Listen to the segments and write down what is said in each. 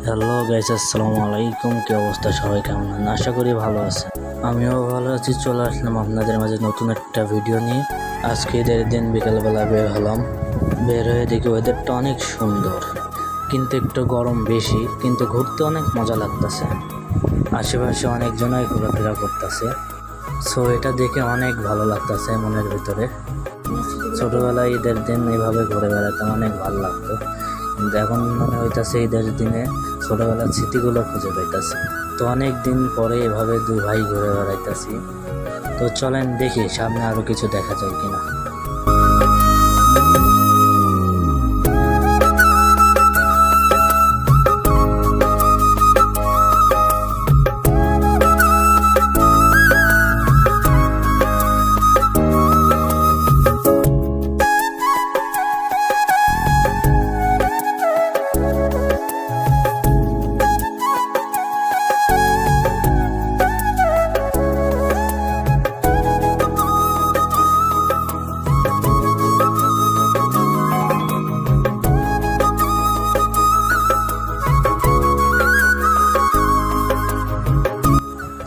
Hello guys, আসসালামু আলাইকুম। কি অবস্থা, সবাই কেমন আছেন? আশা করি ভালো আছেন। আমিও ভালো আছি। চলে আসলাম আপনাদের মাঝে নতুন একটা ভিডিও নিয়ে। আজকে ঈদের দিন বিকালবেলা বের হলাম। বের হয়ে দেখি ওয়েদারটা অনেক সুন্দর, কিন্তু একটু গরম বেশি, কিন্তু ঘুরতে অনেক মজা লাগতেছে। আশেপাশে অনেকজনাই ঘোরাফেরা করতেছে, সো এটা দেখে অনেক ভালো লাগতেছে মনের ভিতরে। ছোটোবেলায় ঈদের দিন এভাবে ঘুরে বেড়াতাম, অনেক ভালো লাগতো। কিন্তু এখন মনে হইতাছে ঈদের দিনে ছোটোবেলার স্মৃতিগুলো খুঁজে পাইতাছি। তো অনেক দিন পরে এভাবে দুই ভাই ঘুরে বেড়াইতাছি। তো চলেন দেখি সামনে আরও কিছু দেখা যায় কিনা।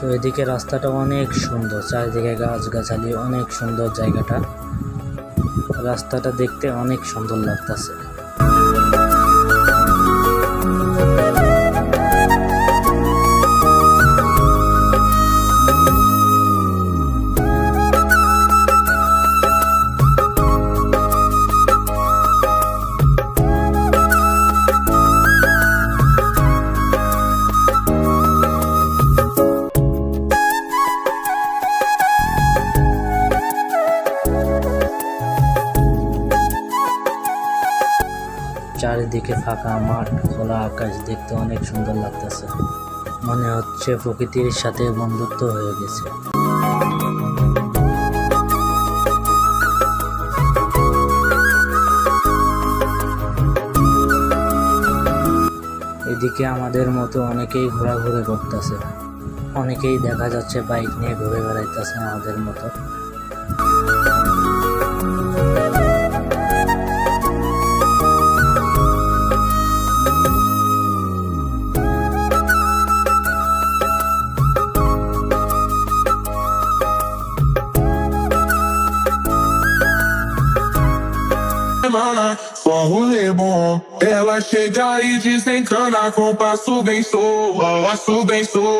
তো এদিকে রাস্তাটা অনেক সুন্দর, চারিদিকে গাছগাছালি, অনেক সুন্দর জায়গাটা। রাস্তাটা দেখতে অনেক সুন্দর লাগতেছে। চারিদিকে ফাঁকা মাঠ, খোলা আকাশ, দেখতে অনেক সুন্দর লাগতেছে। মনে হচ্ছে প্রকৃতির সাথে বন্ধুত্ব হয়ে গেছে। এদিকে আমাদের মতো অনেকেই ঘোরাঘুরি করতেছে। অনেকেই দেখা যাচ্ছে বাইক নিয়ে ঘুরে বেড়াইতেছে আমাদের মতো। Só um rolê bom. Ela chega e desencana com passo bem sou, passo bem sou.